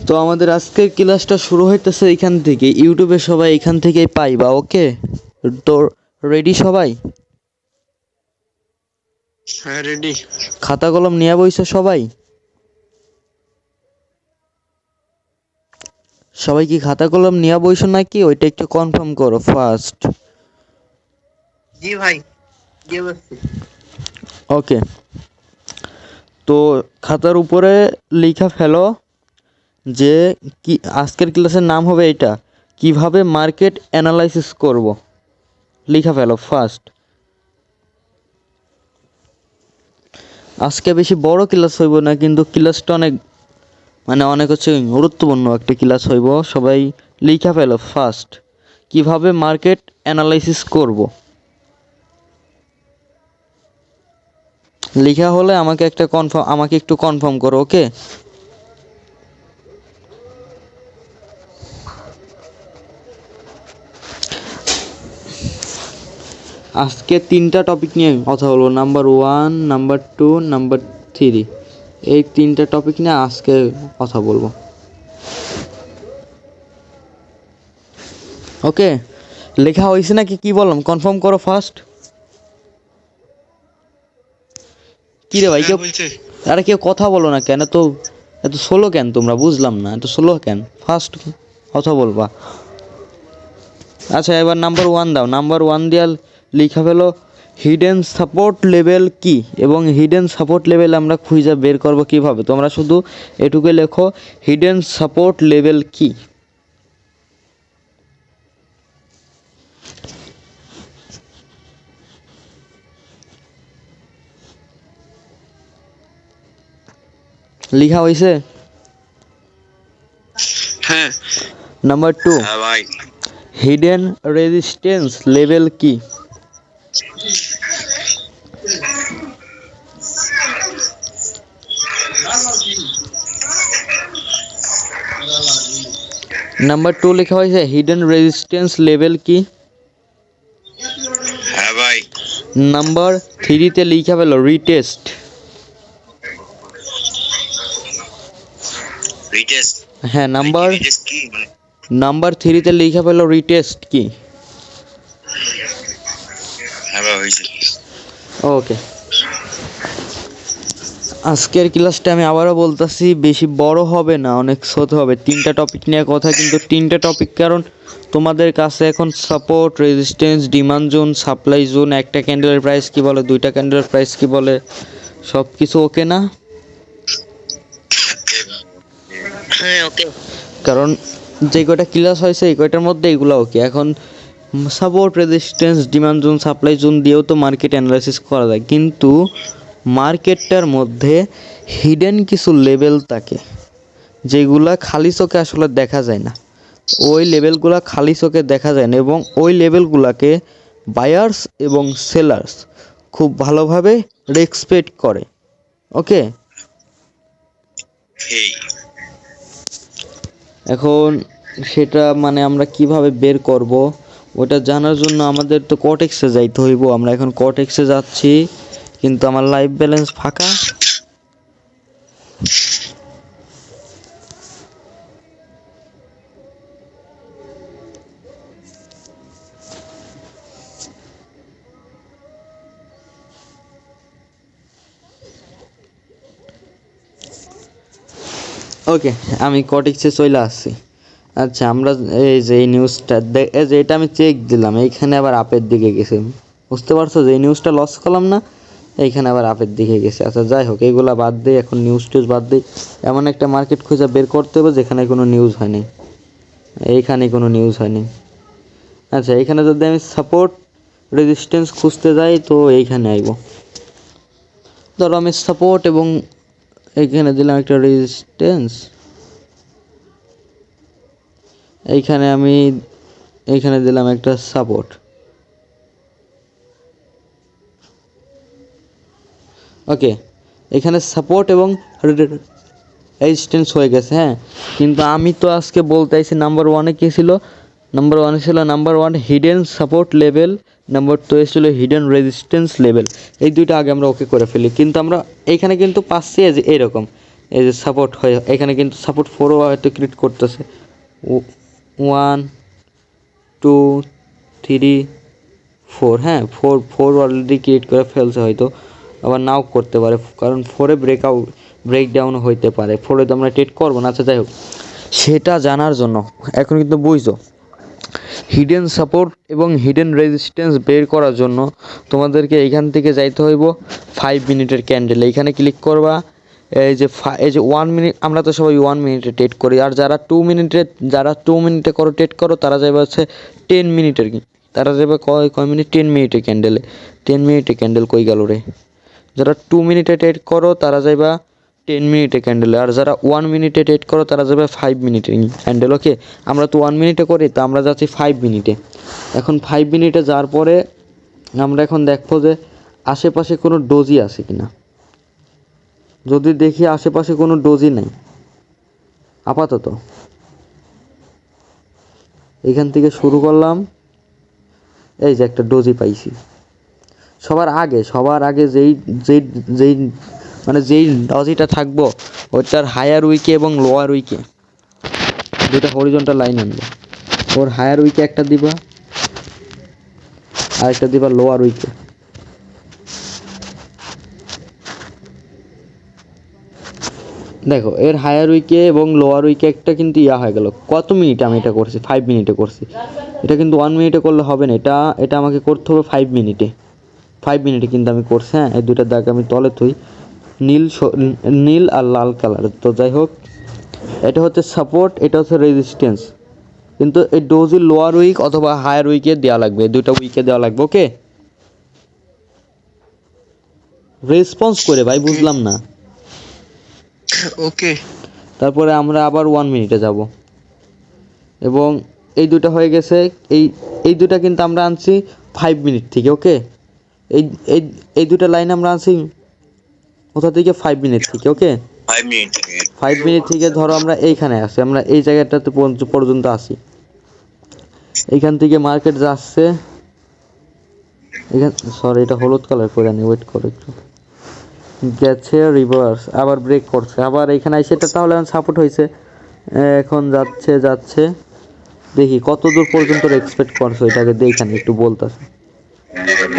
তো আমাদের আজকের ক্লাসটা শুরু হইতেছে এখান থেকে। ইউটিউবে সবাই এখান থেকেই পাইবা। ওকে, তো রেডি সবাই? হ্যাঁ রেডি। খাতা কলম নিয়ে বইছো সবাই? সবাই কি খাতা কলম নিয়ে বইছো নাকি? ওইটা একটু কনফার্ম করো ফার্স্ট। জি ভাই, জি বসছি। ওকে, তো খাতার উপরে লেখা ফেলো যে কি আজকের ক্লাসের নাম হবে এটা, কিভাবে মার্কেট অ্যানালাইসিস করব। লেখা ফেলো ফার্স্ট। আজকে বেশি বড় ক্লাস হইব না, কিন্তু ক্লাসটা অনেক হচ্ছে গুরুত্বপূর্ণ একটা ক্লাস হইব। সবাই লেখা ফেলো ফার্স্ট, কিভাবে মার্কেট অ্যানালাইসিস করব। লেখা হলে আমাকে একটু কনফার্ম করো। ওকে, আজকে 3টা টপিক নিয়ে কথা বলবো, নাম্বার 1, নাম্বার 2, নাম্বার 3। এই 3টা টপিক নিয়ে আজকে কথা বলবো। ওকে, লেখা হয়েছে নাকি কি বললাম কনফার্ম করো ফার্স্ট। কি রে ভাই, কেউ আরে কেউ কথা বলো না কেন? এত স্লো কেন তোমরা? বুঝলাম না, এত স্লো কেন? ফার্স্ট কথা বলবা। আচ্ছা, এবার নাম্বার 1 দাও। নাম্বার 1 দিয়া লেখা ফেলো হিডেন সাপোর্ট লেভেল কি, এবং হিডেন সাপোর্ট লেভেল আমরা খুঁজে বের করব কিভাবে। তোমরা শুধু এটুকু লেখো, হিডেন সাপোর্ট লেভেল কি। লেখা হয়েছে? হ্যাঁ। নাম্বার 2, হ্যাঁ ভাই। হিডেন রেজিস্ট্যান্স লেভেল কি। নাম্বার 2 লেখা হয়েছে হিডেন রেজিস্ট্যান্স লেভেল কি। হ্যাঁ ভাই। নাম্বার 3 তে লেখা ফেলো রিটেস্ট। রিটেস্ট। হ্যাঁ, রিটেস্ট কি মানে? নাম্বার 3 তে লেখা ফেলো রিটেস্ট কি। হ্যাঁ ভাই হইছে। ওকে, আজকের ক্লাসটা আমি আবারও বলতেছি, বেশি বড় হবে না, অনেক ছোট হবে। 3টা টপিক নিয়ে কথা, কিন্তু 3টা টপিক, কারণ তোমাদের কাছে এখন support, resistance, demand zone, supply zone, একটা ক্যান্ডেলের প্রাইস কি বলে, 2টা ক্যান্ডেলের প্রাইস কি বলে, সব কিছু ওকে না? হ্যাঁ ওকে। কারণ যে কয়টা ক্লাস হয়েছে এই কয়টার মধ্যে এগুলো ওকে। এখন support, resistance, demand zone, supply zone দিয়েও তো মার্কেট অ্যানালাইসিস করা যায়, কিন্তু মার্কেটটার মধ্যে হিডেন কিছু লেভেল থাকে যেগুলা খালি চোখে আসলে দেখা যায় না। ওই লেভেলগুলা খালি চোখে দেখা যায় না, এবং ওই লেভেলগুলাকে বায়ার্স এবং সেলার্স খুব ভালোভাবে রেসপেক্ট করে। ওকে, এখন সেটা আমরা কিভাবে বের করব ওটা জানার জন্য আমাদের তো কটেক্সে যাইতে হইব। আমরা এখন কটেক্সে যাচ্ছি, কিন্তু আমার লাইফ ব্যালেন্স ফাঁকা। ওকে, আমি কটেক্সে চলে আসছি। আচ্ছা, আমরা এই যে এই নিউজটা যে এটা আমি চেক দিলাম, এইখানে আবার আপের দিকে গেছে। বুঝতে পারছো যে এই নিউজটা লস করলাম না, এইখানে আবার আপের দিকে গেছে। আচ্ছা যাই হোক, এইগুলা বাদ দিই, এখন নিউজ টিউজ বাদ দিই। এমন একটা মার্কেট খুঁজে বের করতে হবে যেখানে কোনো নিউজ হয়নি। এইখানে কোনো নিউজ হয়নি। আচ্ছা, এইখানে যদি আমি সাপোর্ট, রেজিস্ট্যান্স খুঁজতে যাই তো এইখানে আইব। ধরো আমি সাপোর্ট এবং এইখানে দিলাম একটা রেজিস্ট্যান্স, এইখানে দিলাম একটা সাপোর্ট। ওকে, এখানে সাপোর্ট এবং রেজিস্ট্যান্স হয়ে গেছে। হ্যাঁ, কিন্তু আমি তো আজকে বলতে চাইছি নাম্বার 1-এ কী ছিল। Number 1 hidden support level, number 2 ছিল হিডেন রেজিস্ট্যান্স লেভেল। এই দুইটা আগে আমরা ওকে করে ফেলি, কিন্তু আমরা এইখানে কিন্তু পাচ্ছি যে এইরকম এই যে সাপোর্ট হয় এখানে কিন্তু সাপোর্ট 4ও হয়তো ক্রিয়েট করতেছে 1 2 3 4 হ্যাঁ 4 অলরেডি ক্রিয়েট করে ফেলছে হয়তো আবার নাও করতে পারে কারণ 4-এ ব্রেকডাউন হইতে পারে 4-এ তো আমরা ট্রেড করবো না। আচ্ছা যাই হোক সেটা জানার জন্য এখন কিন্তু বুঝছো হিডেন সাপোর্ট এবং হিডেন রেজিস্ট্যান্স বের করার জন্য তোমাদেরকে এইখান থেকে যাইতে হইব 5 মিনিটের ক্যান্ডেল এইখানে ক্লিক করবা। এই যে 1 মিনিট আমরা তো সবাই 1 মিনিটে ট্রেড করি আর যারা 2 মিনিটে করো ট্রেড করো তারা যাবে হচ্ছে 10 মিনিটের তারা যাবে কয় মিনিট 10 মিনিটে ক্যান্ডেলে 10 মিনিটে ক্যান্ডেল কই গেল রে। যারা 2 মিনিটে ট্রেড করো তারা যাইবা 10 মিনিটে ক্যান্ডেলে আর যারা 1 মিনিটে ট্রেড করো তারা যাবে 5 মিনিটে ক্যান্ডেল। ওকে আমরা তো 1 মিনিটে করি তো আমরা যাচ্ছি 5 মিনিটে। এখন 5 মিনিটে যাওয়ার পরে আমরা এখন দেখবো যে আশেপাশে কোনো ডোজি আছে কিনা। যদি দেখি আশেপাশে কোনো ডোজি নাই আপাতত এখান থেকে শুরু করলাম। এই যে একটা ডোজি পাইছি সবার আগে যেই মানে যেই ডজিটা থাকবো ওটার হায়ার উইকে এবং লোয়ার উইকে দুটো হরিজন্টাল লাইন আনবে। ওর হায়ার উইকে একটা দিবা আর একটা দিবা লোয়ার উইকে। দেখো এর হায়ার উইকে এবং লোয়ার উইকে একটা কিন্তু হয়ে গেল। কত মিনিটে আমি এটা করছি 5 মিনিটে করছি। এটা কিন্তু 1 মিনিটে করলে হবে না, এটা আমাকে করতে হবে 5 মিনিটে। 5 মিনিটে কিন্তু আমি করছি। হ্যাঁ এই দুইটার দাগ আমি তলে থই নীল আর লাল কালার। তো যাই হোক এটা হচ্ছে সাপোর্ট এটা হচ্ছে রেজিস্ট্যান্স কিন্তু এই ডোজি লোয়ার উইক অথবা হায়ার উইকে দেওয়া লাগবে, দুইটা উইকে দেওয়া লাগবে। ওকে রেসপন্স করে ভাই বুঝলাম না। ওকে তারপরে আমরা আবার 1 মিনিটে যাব এবং এই দুটো হয়ে গেছে। এই দুটা কিন্তু আমরা আনছি 5 মিনিট থেকে। ওকে এই এই এই দুটো লাইন আমরা আনছি কোথা থেকে 5 মিনিট থেকে। ওকে 5 মিনিট থেকে ধরো আমরা এইখানে আসি, আমরা এই জায়গাটাতে পর্যন্ত আসি। এইখান থেকে মার্কেট যাচ্ছে সরি এটা হলুদ কালার করে নি, ওয়েট করো একটু। গেছে রিভার্স আবার ব্রেক করছে আবার এইখানে এসে এটা তাহলে সাপোর্ট হয়েছে। এখন যাচ্ছে দেখি কত দূর পর্যন্ত এক্সপেক্ট করছো এটাকে এইখানে একটু বলতেছে।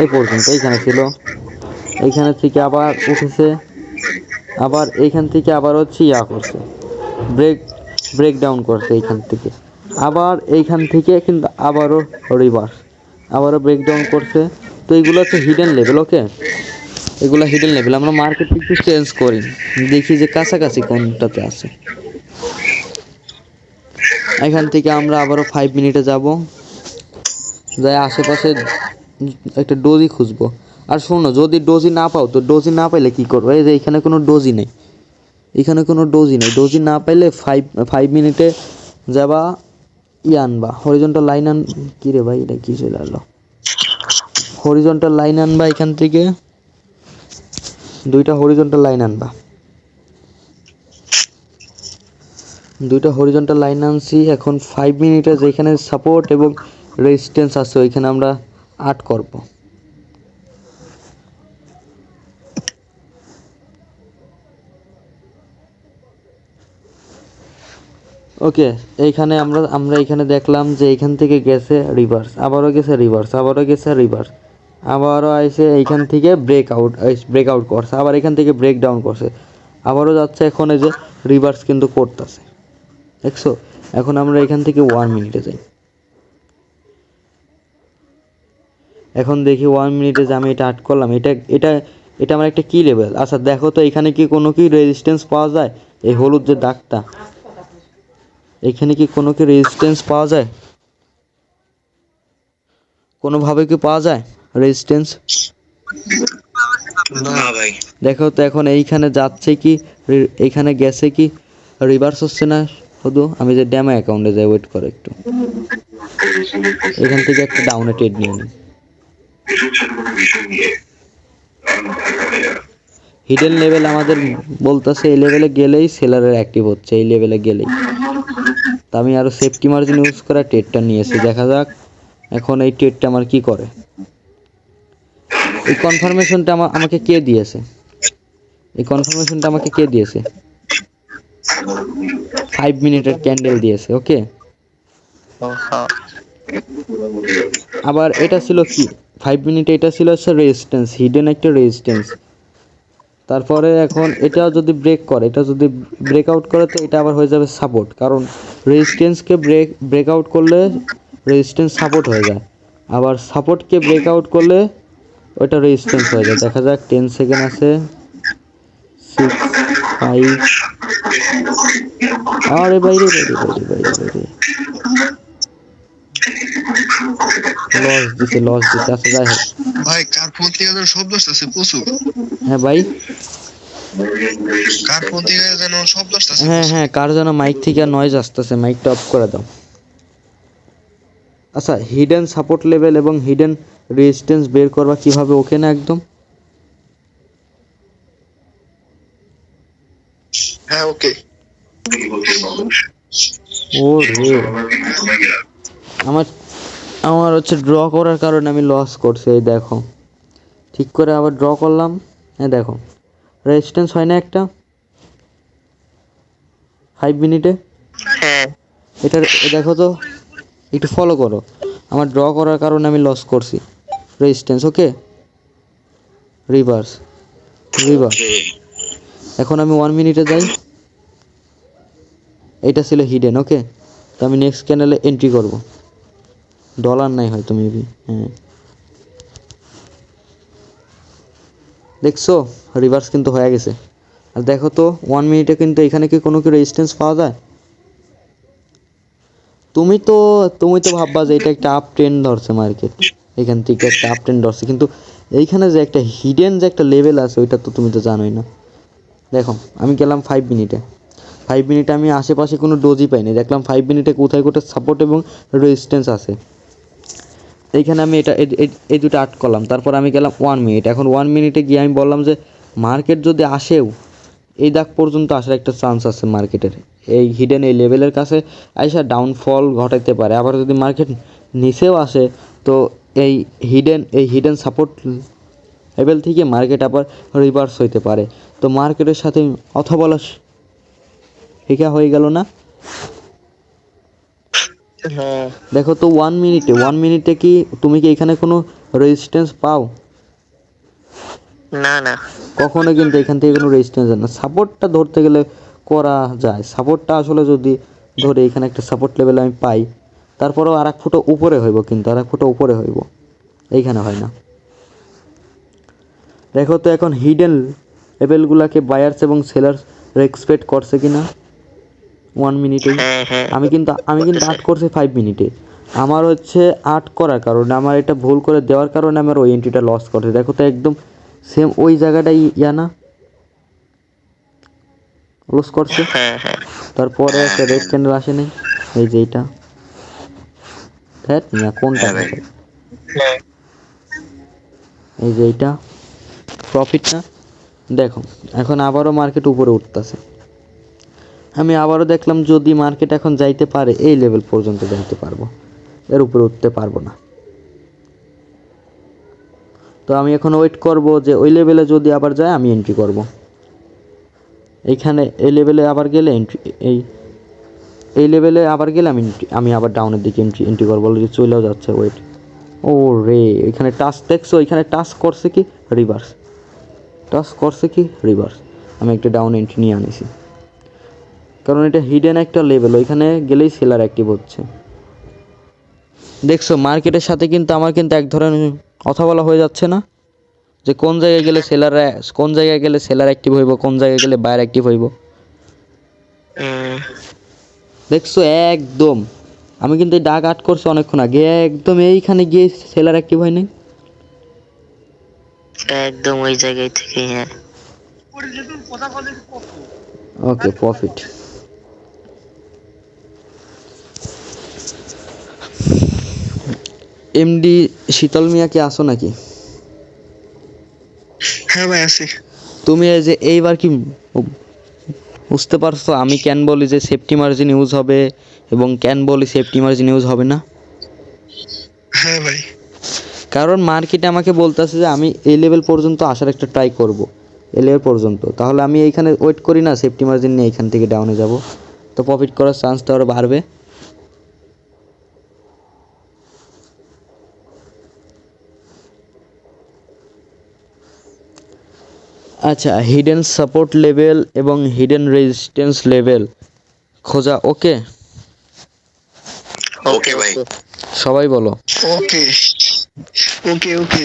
এই পর্যন্ত এইখানে ছিল, এইখানে থেকে আবার উঠেছে আবার এইখান থেকে আবার হচ্ছে করছে ব্রেক ডাউন করছে এইখান থেকে আবার এইখান থেকে কিন্তু আবারও রিভার্স আবারও ব্রেক ডাউন করছে। তো এইগুলো হচ্ছে হিডেন লেভেল। ওকে এগুলো হিডেন লেভেল। আমরা মার্কেট একটু চেঞ্জ করি দেখি যে কাছাকাছি কোনটাতে আছে। এখান থেকে আমরা আবারও 5 মিনিটে যাব, যাই আশেপাশে একটা ডোজি খুঁজবো। আর শোনো যদি ডোজি না পাও তো ডোজি না পাইলে কি করবো, এই যে এখানে কোনো ডোজি নেই, এখানে কোনো ডোজি নেই। ডোজি না পাইলে 5 মিনিটে যাবা আনবা হরিজন্টাল লাইন কি রে ভাই এটা কি চলে আসলো, হরিজন্টাল লাইন আনবা এখান থেকে দুইটা হরিজন্টাল লাইন আনবা। দুইটা হরিজন্টাল লাইন আনছি। এখন 5 মিনিটে যেখানে সাপোর্ট এবং রেজিস্ট্যান্স আছে ওইখানে আমরা 8 করব। ওকে এইখানে আমরা এখানে দেখলাম যে এইখান থেকে গেছে রিভার্স আবারও গেছে রিভার্স আবারও গেছে রিভার্স আবারও আইসে এইখান থেকে ব্রেকআউট করছে আবার এখান থেকে ব্রেক ডাউন করছে আবারও যাচ্ছে। এখন এই যে রিভার্স কিন্তু করতেছে দেখছো। এখন আমরা এখান থেকে 1 মিনিটে যাই। এখন দেখি 1 মিনিটে যে আমি এটা আট করলাম এটা আমার একটা কি লেভেল। আচ্ছা দেখো তো এখানে কি কোনো কি রেজিস্ট্যান্স পাওয়া যায়, এই হলুদ যে দাগটা এখানে কি কোনো কি রেজিস্ট্যান্স পাওয়া যায়, কোনোভাবে কি পাওয়া যায় রেজিস্ট্যান্স? না ভাই দেখো তো এখন এইখানে যাচ্ছে কি এইখানে গেছে কি রিভার্স হচ্ছে না শুধু। আমি যে ড্যামো অ্যাকাউন্টে যাই ওয়েট করো একটু, এখান থেকে একটা ডাউনে ট্রেড নিয়ে নিই। হিডেন লেভেল আমাদের বলতেছে এই লেভেলে গেলেই সেলারের অ্যাক্টিভ হচ্ছে, এই লেভেলে গেলেই। তা আমি আরও সেফটি মার্জিন ইউজ করা ট্রেডটা নিয়েছি, দেখা যাক এখন এই ট্রেডটা আমার কি করে। এই কনফার্মেশনটা আমাকে কে দিয়েছে, এই কনফার্মেশনটা আমাকে কে দিয়েছে? 5 মিনিটের ক্যান্ডেল দিয়েছে, ওকে। হ্যাঁ আবার এটা ছিল কি, 5 মিনিটে এটা ছিল হচ্ছে রেজিস্ট্যান্স, হিডেন একটা রেজিস্ট্যান্স। তারপরে এখন এটা যদি ব্রেক করে, এটা যদি ব্রেকআউট করে তো এটা আবার হয়ে যাবে সাপোর্ট, কারণ রেজিস্ট্যান্সকে ব্রেকআউট করলে রেজিস্ট্যান্স সাপোর্ট হয়ে যায়, আবার সাপোর্টকে ব্রেকআউট করলে ওটা রেজিস্ট্যান্স হয়ে যায়। দেখা যাক 10 সেকেন্ড আছে, 6 5, আরে বাইরে বাইরে বাইরে বাইরে বাইরে লস দিছে আচ্ছা যাই হোক। ভাই, কার ফোন থেকে যেন শব্দ আসতেছে প্রচুর। হ্যাঁ ভাই, কার ফোন থেকে যেন শব্দ আসতেছে হ্যাঁ প্রচুর। হ্যাঁ, কার যেন মাইক থেকে নয়েজ আসতেছে, মাইকটা অফ করে দাও। আচ্ছা, হিডেন সাপোর্ট লেভেল এবং হিডেন রেজিস্ট্যান্স বের করবা কিভাবে, ওকে না একদম? হ্যাঁ ওকে। ও রে, আমার আমার হচ্ছে ড্র করার কারণে আমি লস করছি, এই দেখো। ঠিক করে আবার ড্র করলাম, হ্যাঁ দেখো রেজিস্ট্যান্স হয় না একটা 5 মিনিটে। হ্যাঁ এটার দেখো তো, একটু ফলো করো, আমার ড্র করার কারণে আমি লস করছি। রেজিস্ট্যান্স ওকে, রিভার্স রিভার্স। এখন আমি 1 মিনিটে যাই, এটা ছিল হিডেন, ওকে। তো আমি নেক্সট ক্যানেলে এন্ট্রি করব, ডলার নাই হয়তো মেবি, হ্যাঁ দেখছো রিভার্স কিন্তু হয়ে গেছে। আর দেখো তো 1 মিনিটে কিন্তু এখানে কি কোনো কি রেজিস্ট্যান্স পাওয়া যায়? তুমি তো ভাববা যে এটা একটা আপ ট্রেন্ড ধরছে মার্কেট, এখান থেকে একটা আপ ট্রেন্ড ধরছে, কিন্তু এইখানে যে একটা হিডেন যে একটা লেভেল আছে ওইটা তো তুমি তো জানোই না। দেখো আমি গেলাম 5 মিনিটে, 5 মিনিটে আমি আশেপাশে কোনো ডোজই পাইনি, দেখলাম 5 মিনিটে কোথায় কোথায় সাপোর্ট এবং রেজিস্ট্যান্স আছে। এইখানে আমি এটা এই দুটো আট করলাম, তারপর আমি গেলাম 1 মিনিট। এখন 1 মিনিটে গিয়ে আমি বললাম যে মার্কেট যদি আসেও এই দাগ পর্যন্ত আসার একটা চান্স আছে মার্কেটের, এই হিডেন এই লেভেলের কাছে আইসা ডাউনফল ঘটাইতে পারে। আবার যদি মার্কেট নিচেও আসে তো এই হিডেন সাপোর্ট লেভেল থেকে মার্কেট আবার রিভার্স হইতে পারে। তো মার্কেটের সাথে কথা বলা শেখা হয়ে গেল না? হ্যাঁ। দেখো তো 1 মিনিটে কি তুমি কি এখানে কোনো রেজিস্ট্যান্স পাও? না না। কখনো কিন্তু এখান থেকে কোনো রেজিস্ট্যান্স হয় না। সাপোর্টটা ধরতে গেলে করা যায়, সাপোর্টটা আসলে যদি ধরে এখানে একটা সাপোর্ট লেভেল আমি পাই, তারপরেও আর 1 ফুট উপরে হইব, কিন্তু আর 1 ফুট উপরে হইব, এইখানে হয় না। দেখো তো এখন হিডেন লেভেলগুলোকে বায়ার্স এবং সেলার্স রেসপেক্ট করছে কিনা 1 মিনিটেই। হ্যাঁ হ্যাঁ আমি কিন্তু আট করছি 5 মিনিটে। আমার হচ্ছে আট করার কারণে, আমার এটা ভুল করে দেওয়ার কারণে আমার ওই এন্ট্রিটা লস করছে। দেখো তো একদম সেম ওই জায়গাটাই না লস করছে। হ্যাঁ হ্যাঁ তারপরে একটা রেড ক্যান্ডেল আসে নাই, এই যে এইটা, কোনটা হ্যাঁ ভাই। হ্যাঁ। এই যে এইটা প্রফিট না। দেখো এখন আবারও মার্কেট উপরে উঠতেছে, আমি আবারও দেখলাম যদি মার্কেট এখন যাইতে পারে এই লেভেল পর্যন্ত যাইতে পারবো, এর উপরে উঠতে পারবো না। তো আমি এখন ওয়েট করব যে ওই লেভেলে যদি আবার যায় আমি এন্ট্রি করব। এইখানে এই লেভেলে আবার গেলে এন্ট্রি, এই লেভেলে আবার গেলে আমি আবার ডাউনের দিকে এন্ট্রি করবো। অলরেডি চলেও যাচ্ছে, ওয়েট। ও রে, এখানে টাচ দেখছো, এখানে টাচ করছে কি রিভার্স, টাচ করছে কি রিভার্স। আমি একটা ডাউন এন্ট্রি নিয়ে আনিছি, কারণ এটা হিডেন একটা লেভেল, ওইখানে গেলেই সেলার অ্যাক্টিভ হচ্ছে। দেখছো মার্কেটের সাথে কিন্তু আমার কিন্তু এক ধরনের কথা বলা হয়ে যাচ্ছে না, যে কোন জায়গায় গেলে সেলার অ্যাক্টিভ হইব, কোন জায়গায় গেলে বায়ার অ্যাক্টিভ হইব। দেখছো একদম, আমি কিন্তু এই ডাক আট করছি অনেকক্ষণ আগে, একদম এইখানে গিয়ে সেলার অ্যাক্টিভ হয় নাই। একদম ওই জায়গায় থেকে। হ্যাঁ ওকে প্রফিট। এমডি শীতল মিয়া কি আসো নাকি? হ্যাঁ ভাই আছি। তুমি এই যে এইবার কি বুঝতে পারছো আমি কেন বলি যে সেফটি মার্জিন ইউজ হবে এবং কেন বলি সেফটি মার্জিন ইউজ হবে না? হ্যাঁ ভাই। কারণ মার্কেটে আমাকে বলতেছে যে আমি এই লেভেল পর্যন্ত আসার একটা ট্রাই করব, এই লেভেল পর্যন্ত, তাহলে আমি এইখানে ওয়েট করি না, সেফটি মার্জিন নিয়ে এইখান থেকে ডাউনে যাব, তো প্রফিট করার চান্সটা আরও বাড়বে। আচ্ছা, হিডেন সাপোর্ট লেভেল এবং হিডেন রেজিস্ট্যান্স লেভেল খোঁজা ওকে? ওকে ভাই। সবাই বলো। ওকে ওকে ওকে।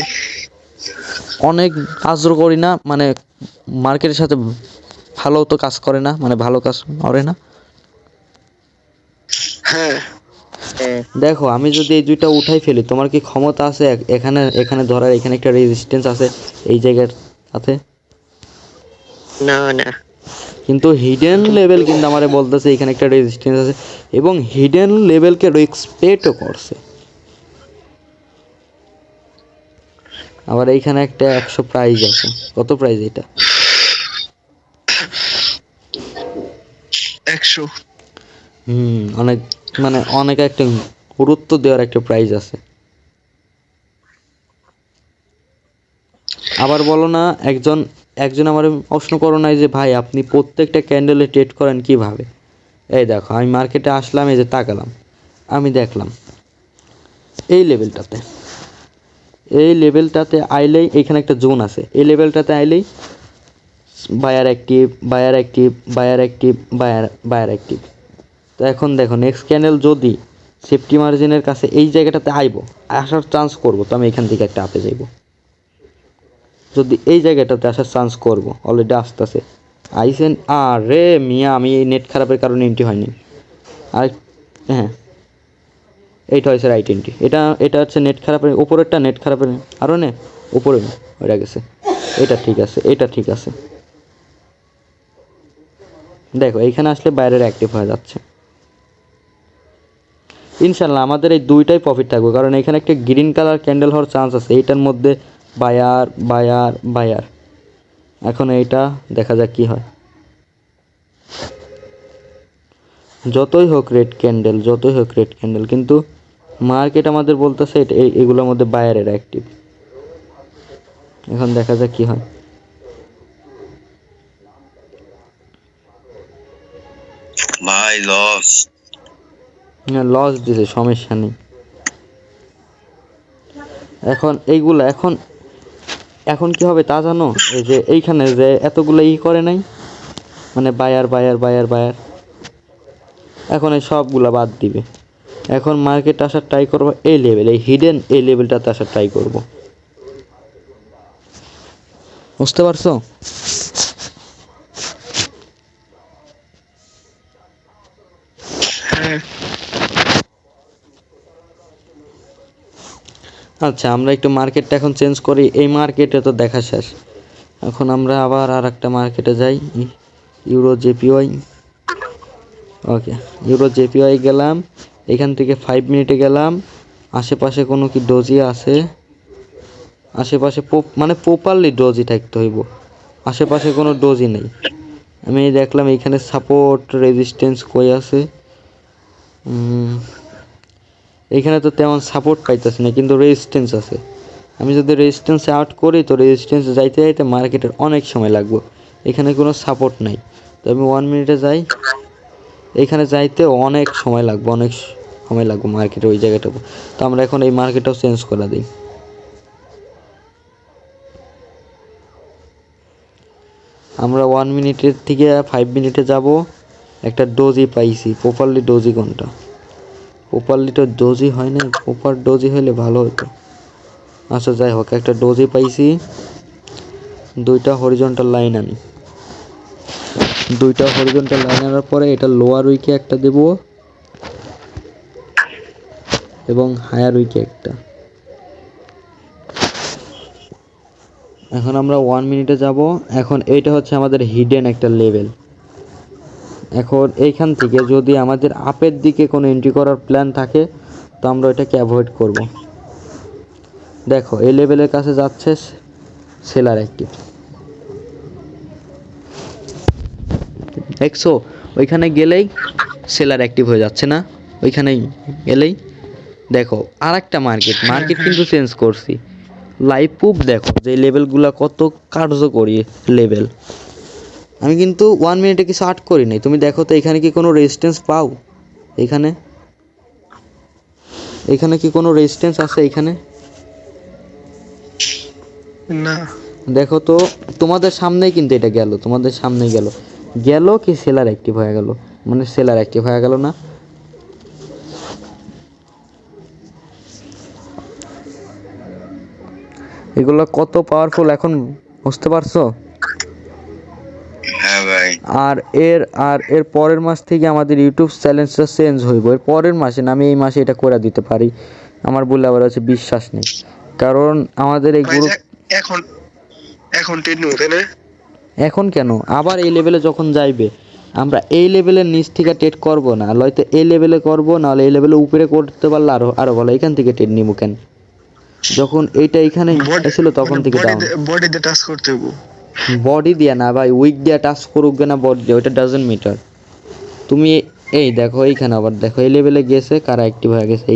অনেক আজর করি না, মানে মার্কেটের সাথে ভালো তো কাজ করে না, মানে ভালো কাজ করে না। হ্যাঁ দেখো আমি যদি এই দুইটা উঠাই ফেলি, তোমার কি ক্ষমতা আছে এখানে এখানে ধরার? এখানে একটা রেজিস্ট্যান্স আছে এই জায়গার সাথে, না না কিন্তু হিডেন লেভেল কিন্তু আমারে বলতেছে এখানে একটা রেজিস্ট্যান্স আছে, এবং হিডেন লেভেলকে রেসপেক্টও করছে। আবার এইখানে একটা 100 প্রাইজ আছে। কত প্রাইজ এটা? 100। অনেক, মানে অনেক একটা গুরুত্ব দেওয়ার একটা প্রাইজ আছে। আবার বলো না, একজন একজন আমার প্রশ্ন করো নাই যে ভাই আপনি প্রত্যেকটা ক্যান্ডেলে ট্রেড করেন কিভাবে? এই দেখো আমি মার্কেটে আসলাম, এই যে তাকালাম, আমি দেখলাম এই লেভেলটাতে আইলেই এখানে একটা জোন আছে, এই লেভেলটাতে আইলেই buyer active, buyer active, buyer active, buyer active. তো এখন দেখো নেক্সট ক্যান্ডেল যদি সেফটি মার্জিনের কাছে এই জায়গাটাতে আসার চান্স করব, তো আমি এখান থেকে একটা আপে যাইব। যদি এই জায়গাটাতে আসার চান্স করব, অলরেডি আসতেছে আইসেন। আরে মিয়া, আমি এই নেট খারাপের কারণে এন্ট্রি হয়নি। আর হ্যাঁ, এইটা হয়েছে রাইট এন্ট্রি। এটা হচ্ছে নেট খারাপের উপরেরটা, নেট খারাপের আরও নে উপরে ওইটা গেছে। এটা ঠিক আছে, এটা ঠিক আছে। দেখো এইখানে আসলে বাইরের অ্যাক্টিভ হয়ে যাচ্ছে। ইনশাল্লাহ আমাদের এই দুইটাই প্রফিট থাকবে, কারণ এখানে একটা গ্রিন কালার ক্যান্ডেল হওয়ার চান্স আছে। এইটার মধ্যে বায়ার বায়ার বায়ার। এখন এইটা দেখা যাক কি হয়। যতই হোক রেড ক্যান্ডেল, কিন্তু মার্কেট আমাদের বলতেছে এগুলোর মধ্যে বায়ারের অ্যাক্টিভ। এখন দেখা যাক কি হয়। ভাই লস। লস দিছে, সমস্যা নেই। এখন এইগুলা এখন কি হবে তা জানো? এই যে এইখানে যে এতগুলো করে নাই, মানে বায়ার বায়ার বায়ার বায়ার, এখন এই সবগুলা বাদ দিবে। এখন মার্কেট আসার ট্রাই করবো এই লেভেল, এই হিডেন এই লেভেলটাতে আসার ট্রাই করবো। বুঝতে পারছো? হ্যাঁ আচ্ছা, আমরা একটু মার্কেটটা এখন চেঞ্জ করি। এই মার্কেটে তো দেখা শেষ, এখন আমরা আবার আর একটা মার্কেটে যাই, ইউরো জেপিওয়াই। ওকে, ইউরো জেপিওয়াই গেলাম, এখান থেকে 5 মিনিটে গেলাম। আশেপাশে কোনো কি ডোজি আছে? আশেপাশে মানে প্রপারলি ডোজি থাকতে হইব, আশেপাশে কোনো ডোজি নেই। আমি দেখলাম এইখানে সাপোর্ট রেজিস্ট্যান্স কই আছে। এইখানে তো তেমন সাপোর্ট পাইতেছে না, কিন্তু রেজিস্ট্যান্স আছে। আমি যদি রেজিস্ট্যান্স আউট করি, তো রেজিস্ট্যান্স যাইতে যাইতে মার্কেটের অনেক সময় লাগবে। এখানে কোনো সাপোর্ট নাই, তো আমি 1 মিনিটে যাই। এইখানে যাইতে অনেক সময় লাগবে মার্কেটে ওই জায়গাটা। তো আমরা এখন এই মার্কেটটাও চেঞ্জ করে দিই। আমরা 1 মিনিটের থেকে 5 মিনিটে যাব। একটা ডোজি পাইছি, প্রপারলি ডোজি কোনটা? প্রপারলি তো ডোজি হয় না, প্রপার ডোজি হলে ভালো হতো। আচ্ছা যাই হোক, একটা ডোজি পাইছি। দুইটা হরিজন্টাল লাইন আনার পরে এটা লোয়ার উইকে একটা দেব এবং হায়ার উইকে একটা। এখন আমরা 1 মিনিটে যাব। এখন এইটা হচ্ছে আমাদের হিডেন একটা লেভেল। এখন এইখান থেকে যদি আমাদের আপের দিকে কোনো এন্ট্রি করার প্ল্যান থাকে, তো আমরা ওইটাকে অ্যাভয়েড করব। দেখো এই লেভেলের কাছে যাচ্ছে সেলার অ্যাক্টিভ, দেখছো? ওইখানে গেলেই সেলার অ্যাক্টিভ হয়ে যাচ্ছে না? ওইখানেই গেলেই দেখো আর একটা মার্কেট কিন্তু চেঞ্জ করছি। লাইভ প্রুফ দেখো যে লেভেলগুলো কত কার্যকরী লেভেল। আমি কিন্তু 1 মিনিটে কিছু আর্ট করি নাই। তুমি দেখো তো এখানে কি কোনো রেজিস্ট্যান্স পাও? এখানে এখানে কি কোনো রেজিস্ট্যান্স আছে এখানে? না, দেখো তো, তোমাদের সামনেই কিন্তু এটা গেল, তোমাদের সামনেই গেল। গেল কি সেলার অ্যাক্টিভ হয়ে গেল, মানে সেলার অ্যাক্টিভ হয়ে গেল না? এগুলো কত পাওয়ারফুল এখন বুঝতে পারছো? হ্যাঁ ভাই। আর এর পরের মাস থেকে আমাদের ইউটিউব চ্যালেঞ্জটা চেঞ্জ হইব। এর পরের মাসে না, আমি এই মাসে এটা করে দিতে পারি। আমার বলে আবার হচ্ছে বিশ্বাস নেই, কারণ আমাদের এই ভাই, গ্রুপ এখন এখন টেন নিউ তাই না? এখন কেন আবার এই লেভেলে যখন যাইবে, আমরা এই লেভেলের নিচ থেকে টেট করব না, হয়তো এই লেভেলে করব, নাহলে এই লেভেলে উপরে করতে পারলে আরো ভালো। এখান থেকে টেট নিব কেন? যখন এইটা এখানে এসেছিল তখন থেকে ডাউন। বডিতে টাচ করতে হবে। বডি দিয়া না ভাই, উইক দিয়া টাচ করুক না বডি দিয়ে, ওইটা ডাজন্ট মিটার। তুমি এই দেখো এইখানে আবার দেখো এই লেভেলে গেছে কারা অ্যাক্টিভ হয়ে গেছে।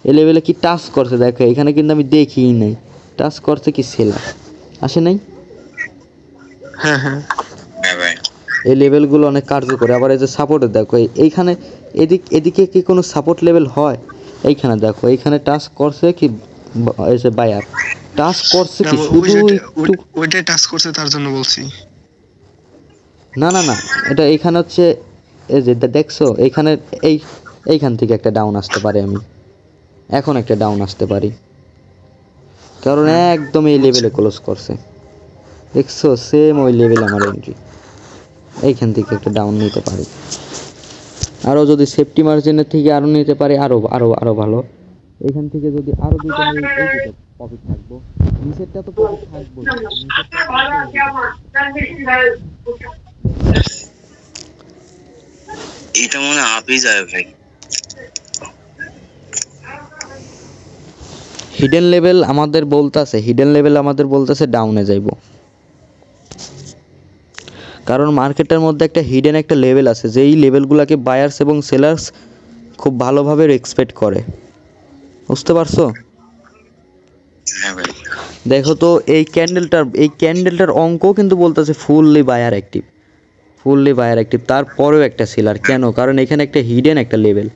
এই লেভেলে কি টাচ করছে দেখো, এখানে কিন্তু আমি দেখিই নাই টাচ করছে কি সেলার আসে নাই। হ্যাঁ হ্যাঁ, হ্যাঁ ভাই। এই লেভেলগুলো অনেক কার্যকরী। আবার এই যে সাপোর্টে দেখো এইখানে এদিকে কি কোনো সাপোর্ট লেভেল হয়? এইখানে দেখো এইখানে টাচ করছে কি এই যে বায়ার টাচ করছে কি শুধু একটু। ওইটাই টাচ করছে তার জন্য বলছি। না না না, এটা এইখানে হচ্ছে এই যে দেখছো এইখানে এইখান থেকে একটা ডাউন আসতে পারে, আমি এখন একটা ডাউন আসতে পারি, কারণ একদম এই লেভেলে ক্লোজ করছে। দেখছো সেম ওই লেভেল আমার এন্ট্রি, এইখান থেকে একটা ডাউন নিতে পারি। আরও যদি সেফটি মার্জিনের থেকে আরও নিতে পারি আরও আরও আরও ভালো। এখান থেকে যদি আরও দুটো নিই, এই দুটো প্রফিট থাকবো, নিচেরটা তো প্রফিট থাকবো। এটা মনে হয় আপই যাবে ভাই। হিডেন লেভেল আমাদের বলতেছে ডাউনে যাইব, কারণ মার্কেটের মধ্যে একটা হিডেন একটা লেভেল আছে, যেই লেভেলগুলোকে বায়ার্স এবং সেলার্স খুব ভালোভাবে রেসপেক্ট করে। বুঝতে পারছো? হ্যাঁ ভাই। দেখো তো এই ক্যান্ডেলটার অঙ্ক কিন্তু বলতেছে ফুললি বায়ার অ্যাক্টিভ, তারপরেও একটা সেলার। কেন? কারণ এখানে একটা হিডেন একটা লেভেল।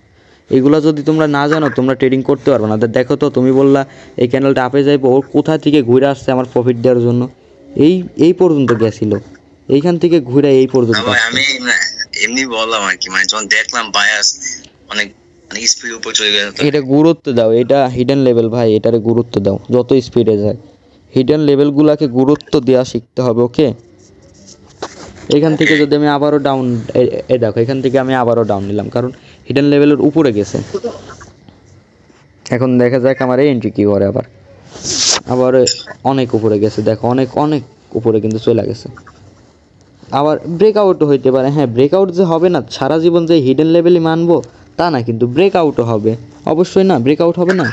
এগুলো যদি তোমরা না জানো তোমরা ট্রেডিং করতে পারবে না। দেখো তো, তুমি বললা এই ক্যান্ডেলটা আপে যাইবো, ওর কোথা থেকে ঘুরে আসছে আমার প্রফিট দেওয়ার জন্য, এই পর্যন্ত গেছিল, এইখান থেকে ঘুরে এই পর্যন্ত ভাই আসছে। আমি এমনি বললাম আর কি, মানে যখন দেখলাম বায়াস অনেক মানে স্পিড উপর চলে গেছে তো। এটা গুরুত্ব দাও, এটা হিডেন লেভেল ভাই, এটারে গুরুত্ব দাও যত স্পিডে যায়। হিডেন লেভেলগুলোকে গুরুত্ব দেওয়া শিখতে হবে, ওকে? এখান থেকে যদি আমি আবারও ডাউন, এই দেখো এখান থেকে আমি আবারও ডাউন নিলাম, কারণ হিডেন লেভেলের উপরে গেছে। এখন দেখা যাক আমার এই এন্ট্রি কী করে। আবার অনেক উপরে গেছে, দেখো অনেক অনেক উপরে কিন্তু চলে গেছে। আবার ব্রেকআউটও হইতে পারে। হ্যাঁ, ব্রেকআউট যে হবে না সারা জীবন যে হিডেন লেভেলই মানবো তা না, কিন্তু ব্রেকআউটও হবে অবশ্যই। না, ব্রেকআউট হবে না,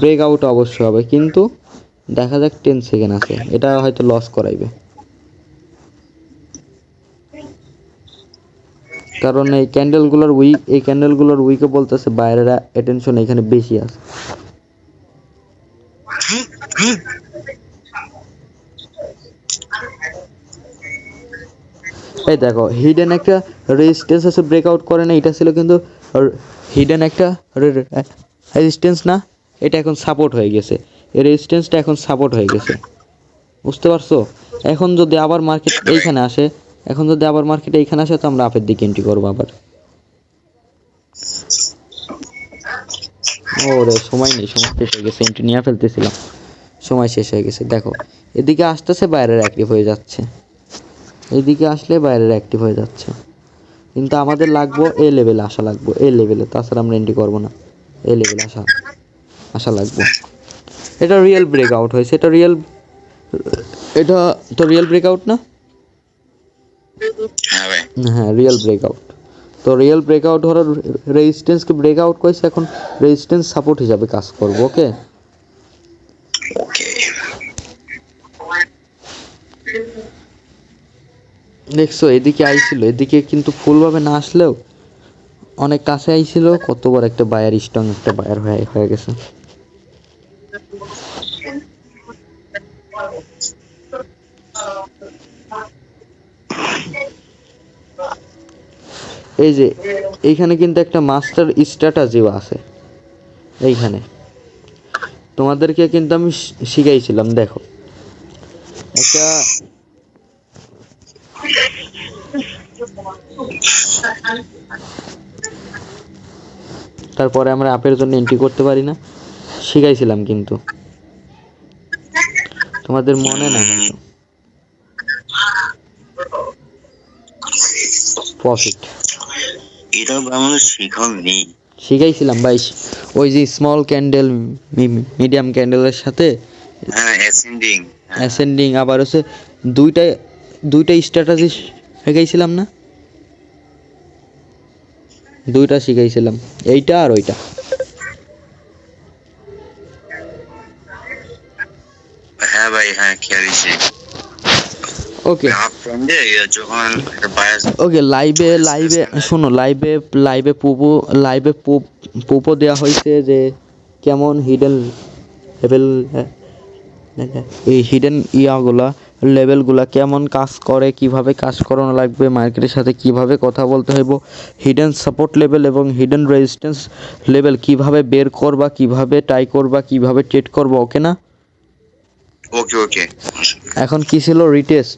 ব্রেকআউট অবশ্যই হবে, কিন্তু দেখা যাক 10 সেকেন্ড আছে, এটা হয়তো লস করাইবে, কারণ এই ক্যান্ডেলগুলোর উইকে বলতেছে বাইরেরা অ্যাটেনশন এখানে বেশি আছে। এই দেখো হিডেন একটা রেজিস্ট্যান্স আছে, ব্রেকআউট করে না, এটা ছিল কিন্তু হিডেন একটা রেজিস্ট্যান্স না, এটা এখন সাপোর্ট হয়ে গেছে, এই রেজিস্ট্যান্সটা এখন সাপোর্ট হয়ে গেছে। বুঝতে পারছো? এখন যদি আবার মার্কেট এইখানে আসে, তো আমরা আপের দিকে এন্ট্রি করবো আবার। ওরে সময় নেই, সময় শেষ হয়ে গেছে, এন্ট্রি নিয়ে ফেলতেছিলাম, সময় শেষ হয়ে গেছে। দেখো এদিকে আসতেছে বাইরের অ্যাক্টিভ হয়ে যাচ্ছে, এইদিকে আসলে বাইরের অ্যাক্টিভ হয়ে যাচ্ছে, কিন্তু আমাদের লাগবো এই লেভেলে আসা লাগবো, এই লেভেলে, তাছাড়া আমরা এন্ট্রি করবো না। এই লেভেলে আসা লাগবো। এটা রিয়েল ব্রেকআউট হয়েছে, এটা তো রিয়েল ব্রেকআউট না? হ্যাঁ ভাই। হ্যাঁ, রিয়েল ব্রেকআউট। তো রিয়েল ব্রেকআউট হওয়ার রেজিস্ট্যান্সকে ব্রেকআউট করেছে, এখন রেজিস্ট্যান্স সাপোর্ট হিসাবে কাজ করবো, ওকে? ওকে। দেখছো এদিকে আইছিল, এদিকে কিন্তু ফুলভাবে না আসলেও অনেক কাছে আইছিল, কত বড় একটা বায়ার, স্ট্রং একটা বায়ার হয়ে গেছে। এই যে এইখানে কিন্তু একটা মাস্টার স্ট্র্যাটেজিও আছে এইখানে, তোমাদেরকে কিন্তু আমি শিখাইছিলাম। দেখো একটা তারপরে আমরা আপের জন্য এন্ট্রি করতে পারি না, শিখাইছিলাম কিন্তু তোমাদের মনে নাই হয়তো। প্রফিট এটা আমাদের শেখানো নেই। শিখাইছিলাম ভাই, ওই যে স্মল ক্যান্ডেল মিডিয়াম ক্যান্ডেলের সাথে হ্যাঁ, অ্যাসেন্ডিং। অ্যাসেন্ডিং, আবার হচ্ছে দুইটা স্ট্র্যাটেজি শিখাইছিলাম না, দুইটা শিখাইছিলাম, এইটা আর ওইটা। হ্যাঁ ভাই, হ্যাঁ খেয়াল হয়েছে। ওকে যখন বায়াস ওকে, লাইভে শোনো, লাইভে পুপো দেওয়া হয়েছে যে কেমন হিডেন লেভেল, এই হিডেন লেভেলগুলা কেমন কাজ করে, কিভাবে কাজ করানো লাগবে, মার্কেটের সাথে কিভাবে কথা বলতে হইব, হিডেন সাপোর্ট লেভেল এবং হিডেন রেজিস্ট্যান্স লেভেল কিভাবে বের করবা, কিভাবে ট্রাই করবা, কিভাবে ট্রেড করবা। ওকে না? ওকে ওকে। এখন কি ছিল রিটেস্ট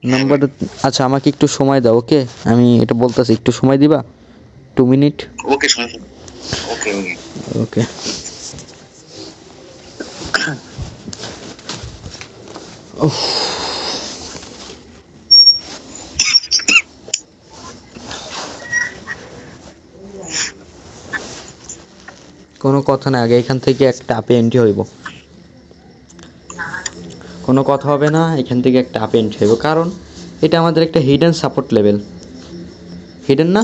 নাম্বার? আচ্ছা আমাকে একটু সময় দাও, ওকে আমি এটা বলতেছি, একটু সময় দিবা 2 মিনিট? ওকে সমস্যা। ওকে ওকে ওকে কোনো কথা না, আগে এখান থেকে একটা আপে এন্ট্রি হইব, কোনো কথা হবে না, এখান থেকে একটা আপে এন্ট্রি হইব, কারণ এটা আমাদের একটা হিডেন সাপোর্ট লেভেল, হিডেন না,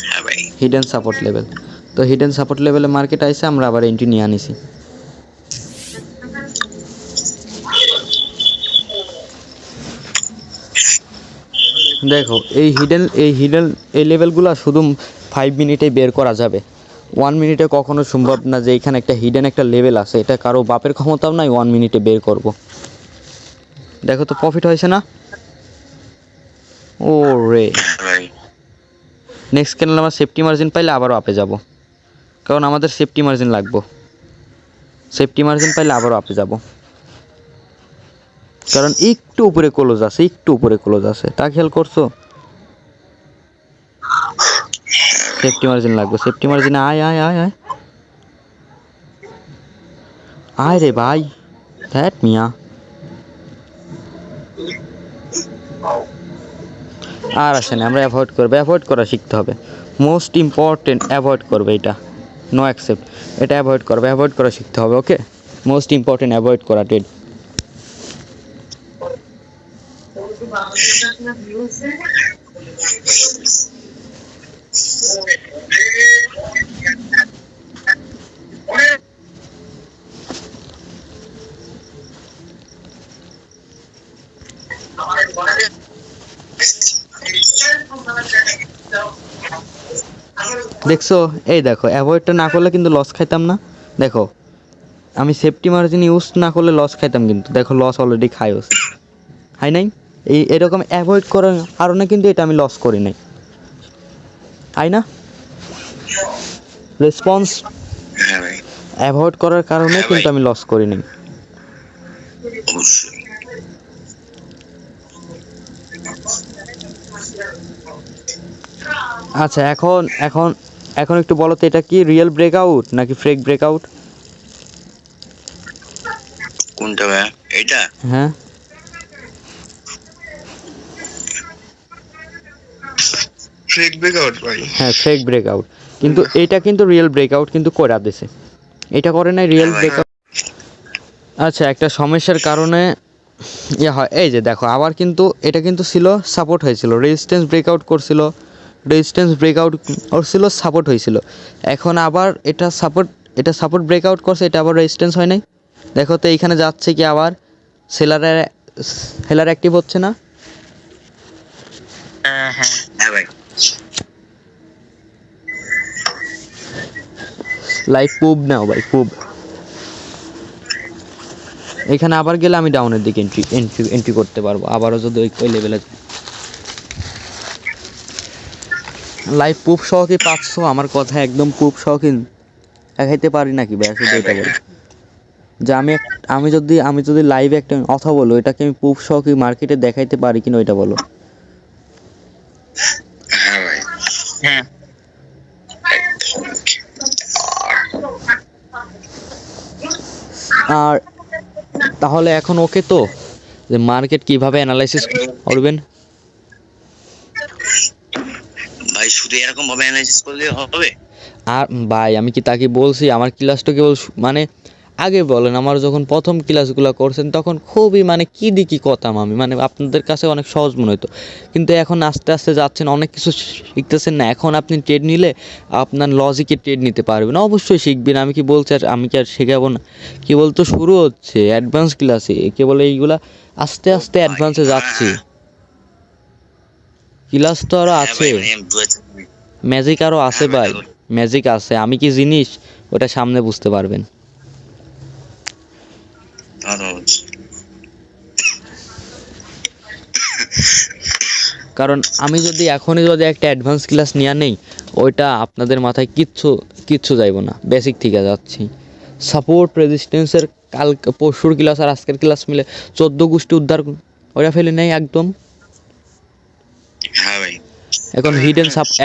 হ্যাঁ ভাই। Hidden support level. তো হিডেন সাপোর্ট লেভেলে মার্কেট আইছে, আমরা আবার এন্ট্রি নিয়ে আনিছি। দেখো এই লেভেলগুলো শুধু 5 মিনিটে বের করা যাবে, 1 মিনিটে কখনো সম্ভব না যে এখানে একটা হিডেন একটা লেভেল আছে, এটা কারো বাপের ক্ষমতাও নাই 1 মিনিটে বের করব। দেখো তো প্রফিট হয়েছে না? ও রে, নেক্সট ক্যান্ডেল আমরা সেফটি মার্জিন পাইলে আবারও আপে যাব, কারণ আমাদের সেফটি মার্জিন লাগবে, সেফটি মার্জিন পাইলে আবারও আপে যাব, কারণ একটু উপরে ক্লোজ আছে, তা খেয়াল করছো? সেফটি মার্জিন লাগবে, সেফটি মার্জিনে আয় আয় আয় আয় আয় রে ভাই, ধ্যাট মিয়া। আর আসে না, আমরা অ্যাভয়েড করা শিখতে হবে, মোস্ট ইম্পর্টেন্ট অ্যাভয়েড করবে, এটা নো অ্যাকসেপ্ট, এটা অ্যাভয়েড করা শিখতে হবে। ওকে, মোস্ট ইম্পর্টেন্ট অ্যাভয়েড করা ট্রেড। দেখছো, এই দেখো অ্যাভয়েডটা না করলে কিন্তু লস খাইতাম না। দেখো আমি সেফটি মার্জিন ইউজ না করলে লস খাইতাম, কিন্তু দেখো লস অলরেডি খাই নাই। এরকম অ্যাভয়েড করার কারণে কিন্তু এটা আমি লস করি নাই, তাই না? রেসপন্স অ্যাভয়েড করার কারণে কিন্তু আমি লস করি নাই। আচ্ছা এখন এখন এখন একটু বলো তো, এটা কি রিয়েল ব্রেকআউট নাকি ফেক ব্রেকআউট? কোনটা ভাই? এটা? হ্যাঁ ফেক ব্রেকআউট ভাই। হ্যাঁ ফেক ব্রেকআউট, কিন্তু এটা কিন্তু রিয়েল ব্রেকআউট কিন্তু করে দিছে, এটা করে নাই রিয়েল ব্রেকআউট। আচ্ছা একটা সমস্যার কারণে হয়, এই যে দেখো আবার কিন্তু এটা কিন্তু ছিল সাপোর্ট হয়েছিল, রেজিস্ট্যান্স ব্রেকআউট করছিল, সাপোর্ট হয়েছিল, এখন আবার এটা সাপোর্ট ব্রেকআউট করছে, এটা আবার রেজিস্ট্যান্স হয় নাই। দেখো তো এইখানে যাচ্ছে কি আবার সেলার অ্যাক্টিভ হচ্ছে না? হ্যাঁ ভাই। লাইভ পুব নাও ভাই, পুব। এখানে আবার গেলে আমি ডাউনের দিকে এন্ট্রি করতে পারবো, আবারও যদি ওই লেভেলে লাইভ প্রুফ সহ কি পাচ্ছ? আমার কথা একদম প্রুফ সহ কি দেখাইতে পারি নাকি ভাই? শুধু এটা বলো যে আমি যদি লাইভে একটা কথা বলো, এটাকে আমি প্রুফ সহ কি মার্কেটে দেখাইতে পারি কিনা ওইটা বলো। হ্যাঁ ভাই। হ্যাঁ আর তাহলে এখন ওকে তো, যে মার্কেট কিভাবে অ্যানালাইসিস করবেন? ভাই শুধু এরকম ভাবে অ্যানালাইসিস করলে হবে? আর ভাই আমি কি তাকে বলছি আমার ক্লাসটা কেবল মানে আগে বলেন, আমার যখন প্রথম ক্লাসগুলো করছেন তখন খুবই মানে কি দিকি কথাম আমি, মানে আপনাদের কাছে অনেক সহজ মনে হতো, কিন্তু এখন আস্তে আস্তে যাচ্ছেন অনেক কিছু শিখতেছেন না। এখন আপনি ট্রেড নিলে আপনার লজিকে ট্রেড নিতে পারবেন, অবশ্যই শিখবেন। আমি কি বলছি আর আমি কি আর শেখাবো না? কেবল তো শুরু হচ্ছে অ্যাডভান্স ক্লাসে, কেবল এইগুলা আস্তে আস্তে অ্যাডভান্সে যাচ্ছি। ক্লাস তো আরও হ্যাঁ আছে, ভাই, মানে আমি বুঝেছি। ম্যাজিক আরও আছে ভাই, ম্যাজিক আছে। আমি কি জিনিস ওটা সামনে বুঝতে পারবেন। কারণ আমি যদি এখনই যদি একটা অ্যাডভান্স ক্লাস নিয়ে নেই, ওইটা আপনাদের মাথায় কিচ্ছু যাইব না, বেসিক থেকে যাচ্ছি। সাপোর্ট রেজিস্ট্যান্সের পরশুর ক্লাস আর আজকের ক্লাস মিলে 14 গোষ্ঠী উদ্ধার ওরা ফেলে নেই একদম। হ্যাঁ ভাই। এখন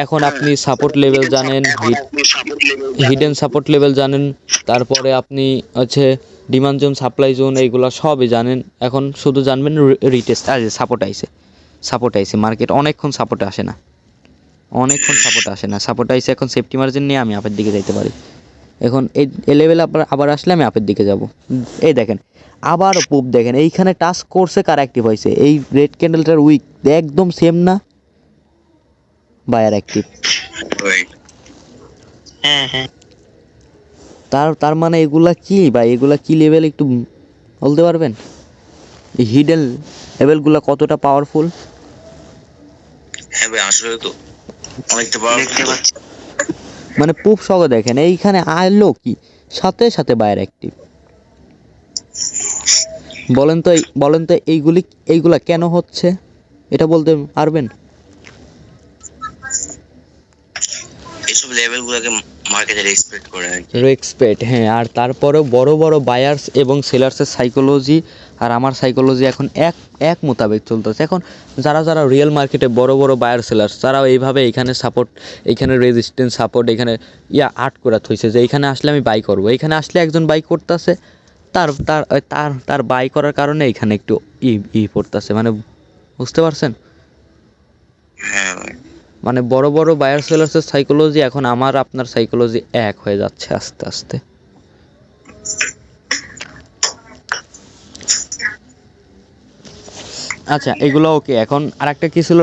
এখন আপনি সাপোর্ট লেভেল জানেন, হিডেন সাপোর্ট লেভেল জানেন, তারপরে আপনি হচ্ছে ডিমান্ড জোন, সাপ্লাই জোন, এইগুলো সবই জানেন। এখন শুধু জানবেন রিটেস্ট আছে, সাপোর্ট আইছে মার্কেট অনেকক্ষণ সাপোর্টে আসে না, সাপোর্ট আইছে। এখন সেফটি মার্জিন নিয়ে আমি আপের দিকে যাইতে পারি। এখন এই লেভেলে আবার আসলে আমি আপের দিকে যাব। এই দেখেন আবারও পুপ দেখেন, এইখানে টাচ করছে, কার অ্যাক্টিভ হয়েছে, এই রেড ক্যান্ডেলটার উইক একদম সেম না, বায়ার অ্যাক্টিভ। হ্যাঁ হ্যাঁ তার মানে এগুলা কি ভাই, এগুলা কি লেভেল একটু বলতে পারবেন? এই হিডেন লেভেলগুলা কতটা পাওয়ারফুল? হ্যাঁ ভাই, আসলে তো অনেকটা বড় দেখতে পাচ্ছি। মানে প্রুফ সহ দেখেন, এইখানে আইলো কি সাথে সাথে বায়ার অ্যাক্টিভ। বলেন তো এইগুলা কেন হচ্ছে, এটা বলতে পারবেন? এইসব লেভেল গুলোকে মার্কেটে এক্সপেক্ট করে আর কি। রেসপেক্ট, হ্যাঁ। আর তারপরেও বড় বড় বায়ার্স এবং সেলার্সের সাইকোলজি আর আমার সাইকোলজি এখন এক মোতাবেক চলতেছে। এখন যারা রিয়েল মার্কেটে বড় বড় বায়ার সেলার্স, তারাও এইভাবে এইখানে সাপোর্ট, এইখানে রেজিস্ট্যান্স সাপোর্ট, এখানে আর্ট করা থইছে যে এইখানে আসলে আমি বাই করব। এইখানে আসলে একজন বাই করতেছে, তার তার তার তার বাই করার কারণে এইখানে একটু পড়তেছে, মানে বুঝতে পারছেন? হ্যাঁ ভাই। মানে বড় বড় বায়ার সেলার্সের সাইকোলজি এখন আমার আপনার সাইকোলজি এক হয়ে যাচ্ছে আস্তে আস্তে। আচ্ছা এগুলো ওকে। এখন আরেকটা কি ছিল,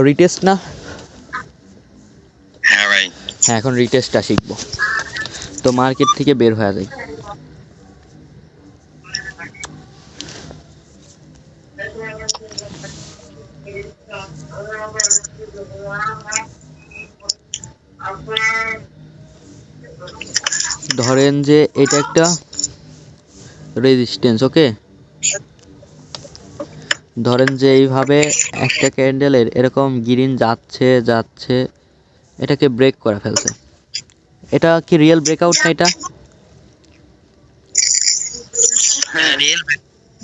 রিটেস্ট না? হ্যাঁ ভাই। হ্যাঁ, এখন রিটেস্টটা শিখবো, তো মার্কেট থেকে বের হয়ে যায়। ধরেন যে এটা একটা রেজিস্ট্যান্স, ওকে। ধরেন যে এইভাবে একটা ক্যান্ডেলের এরকম গ্রিন যাচ্ছে, এটাকে ব্রেক করে ফেলছে। এটা কি রিয়েল ব্রেকআউট না এটা? হ্যাঁ রিয়েল।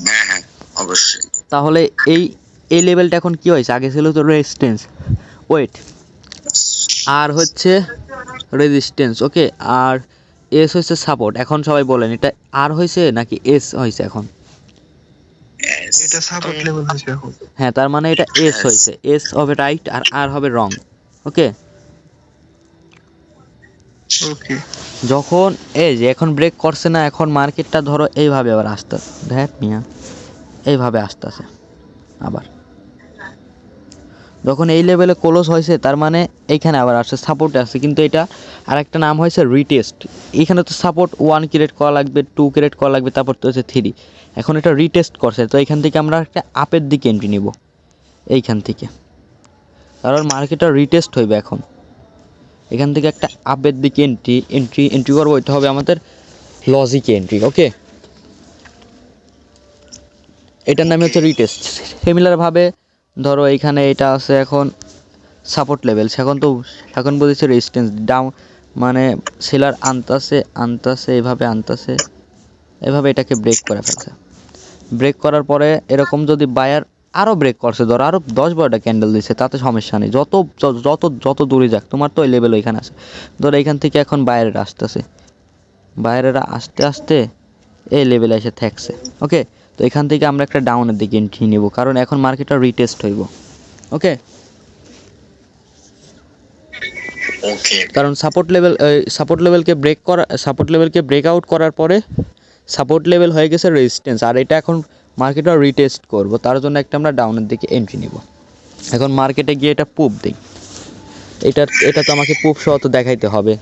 হ্যাঁ হ্যাঁ অবশ্যই। তাহলে এই লেভেলটা এখন কি হয়েছে? আগে ছিল তো রেজিস্ট্যান্স, ওয়েট, আর হচ্ছে রেজিস্ট্যান্স, ওকে, আর এস হচ্ছে সাপোর্ট। এখন সবাই বলেন এটা আর হয়েছে নাকি এস হয়েছে এখন? এটা সাপোর্ট লেভেল হয়েছে এখন। হ্যাঁ, তার মানে এটা এস হয়েছে, এস হবে রাইট আর আর হবে রং, ওকে। ওকে যখন এই যে এখন ব্রেক করছে না, এখন মার্কেটটা ধরো এইভাবে আবার আসতে এইভাবে আসতেছে আবার। যখন এই লেভেলে ক্লোজ হয়েছে তার মানে এইখানে আবার আসছে, সাপোর্টে আসছে, কিন্তু এটা আরেকটা নাম হয়েছে রিটেস্ট। এখানে তো সাপোর্ট 1 ক্রিয়েট করা লাগবে, 2 ক্রিয়েট করা লাগবে, তারপর তো হচ্ছে 3। এখন এটা রিটেস্ট করছে, তো এইখান থেকে আমরা একটা আপের দিকে এন্ট্রি নিব, এইখান থেকে। কারণ মার্কেটটা রিটেস্ট হইবে এখন, এখান থেকে একটা আপের দিকে এন্ট্রি করবো। এটা হবে আমাদের লজিকে এন্ট্রি, ওকে। এটার নামে হচ্ছে রিটেস্ট। সিমিলারভাবে ধরো এইখানে এটা আছে এখন সাপোর্ট লেভেল, এখন বলেছে রেজিস্ট্যান্স ডাউন, মানে সেলার আনতাছে এভাবে এটাকে ব্রেক করে ফেলছে। ব্রেক করার পরে এরকম যদি বায়ার আরও ব্রেক করছে, ধরো আরও 10-12টা ক্যান্ডেল দিচ্ছে, তাতে সমস্যা নেই, যত দূরে যাক, তোমার তো ওই লেভেল ওইখানে আছে। ধরো এইখান থেকে এখন বায়ারেরা আসতেছে, বায়ারেরা আস্তে আস্তে এই লেভেলে এসে থাকছে। ওকে, তো এখান থেকে আমরা একটা ডাউনের দিকে এন্ট্রি নেব, কারণ এখন মার্কেটটা রিটেস্ট হইব। ওকে, ওকে কারণ সাপোর্ট লেভেলকে ব্রেক আউট করার পরে সাপোর্ট লেভেল হয়ে গেছে রেজিস্ট্যান্স, আর এটা এখন মার্কেটটা রিটেস্ট করব, তার জন্য একটা আমরা ডাউনের দিকে এন্ট্রি নিব। এখন মার্কেটে গিয়ে এটা প্রুফ দিই, এটা তো আমাকে প্রুফ সহ তো দেখাইতে হবে।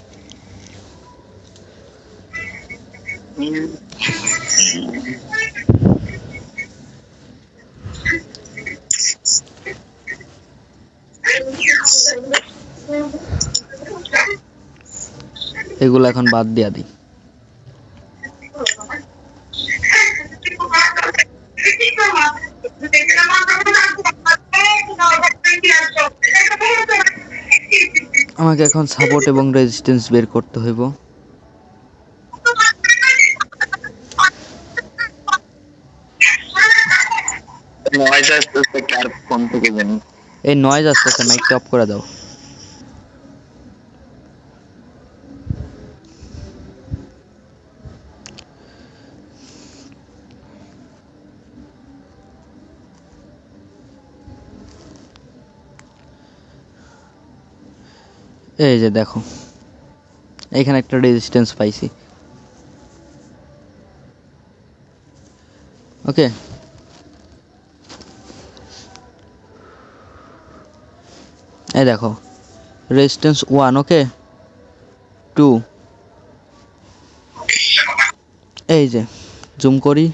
এগুলো এখন বাদ দিয়া দিই। আমাকে এখন সাপোর্ট এবং রেজিস্ট্যান্স বের করতে হইব। নয়েজ আসতেছে কার ফোন থেকে জানি। এই নয়েজ আসতেছে, মাইকটা অফ করে দাও। এই যে দেখো, এইখানে একটা রেজিস্ট্যান্স পাইছি। ওকে, এই দেখো রেজিস্ট্যান্স 1, ওকে 2, এই যে জুম করি,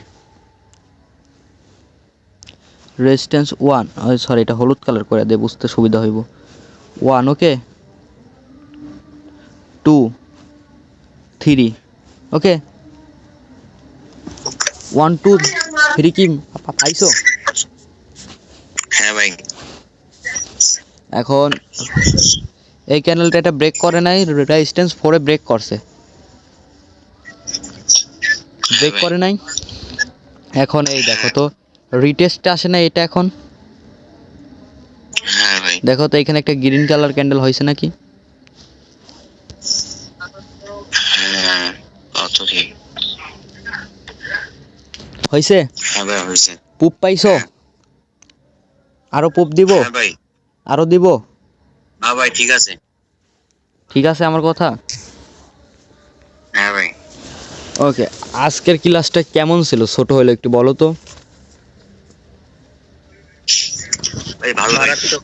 রেজিস্ট্যান্স 1, সরি এটা হলুদ কালার করে দে, বুঝতে সুবিধা হইব। 1, ওকে 2, 3, ওকে 1 2 3 কি পাইছো? হ্যাঁ ভাই, এখন এই ক্যানেলটা এটা ব্রেক করে নাই, রেজিস্ট্যান্স 4 এ ব্রেক করছে, ব্রেক করে নাই। এখন এই দেখো তো রিটেস্টে আসে না এটা, এখন হ্যাঁ ভাই, দেখো তো এখানে একটা গ্রিন কালার ক্যান্ডেল হয়েছে নাকি? হ্যাঁ অত ঠিক, হয়েছে? হ্যাঁ ভাই হয়েছে। পুপ পাইছো? আরো পুপ দিব? হ্যাঁ ভাই, আরো দিব? হ্যাঁ ভাই ঠিক আছে। ঠিক আছে আমার কথা? হ্যাঁ ভাই, ওকে, আজকের ক্লাসটা কেমন ছিল, ছোট হলো একটু বলো তো। ভাই ভালো লাগতো,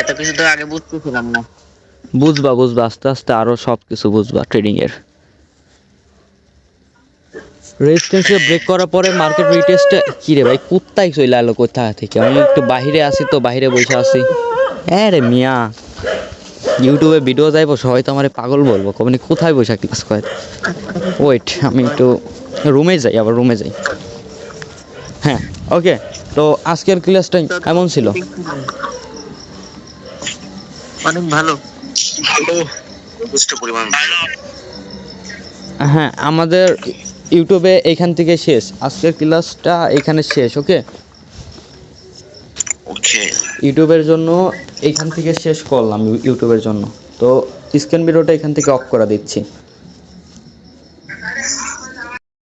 এত কিছু তো আগে বুঝতেছিলাম না। বুঝবা আস্তে আস্তে আরো সব কিছু বুঝবা ট্রেডিং এর। রেজিস্ট্যান্সে ব্রেক করার পরে মার্কেট রিটেস্টে কি রে ভাই, কুত্তাই চলে এলো কোথা থেকে? আমি একটু বাইরে আছি তো, বাইরে বসে আছি। হ্যাঁ রে মিয়া, ইউটিউবে ভিডিও যাইবো, সবাই তো আমার পাগল বলবো, কখনই কোথায় বসে ক্লাস করে। ওয়েট, আমি একটু রুমে যাই, আবার রুমে যাই। হ্যাঁ ওকে, তো আজকের ক্লাসটা কেমন ছিল? অনেক ভালো। ভালো, যথেষ্ট পরিমাণ ভালো। হ্যাঁ, আমাদের ইউটিউবে এইখান থেকে শেষ, আজকের ক্লাসটা এখানে শেষ। ওকে, ওকে ইউটিউবের জন্য এইখান থেকে শেষ করলাম, ইউটিউবের জন্য। তো স্ক্রিন ভিডিওটা এখান থেকে অফ করে দিচ্ছি।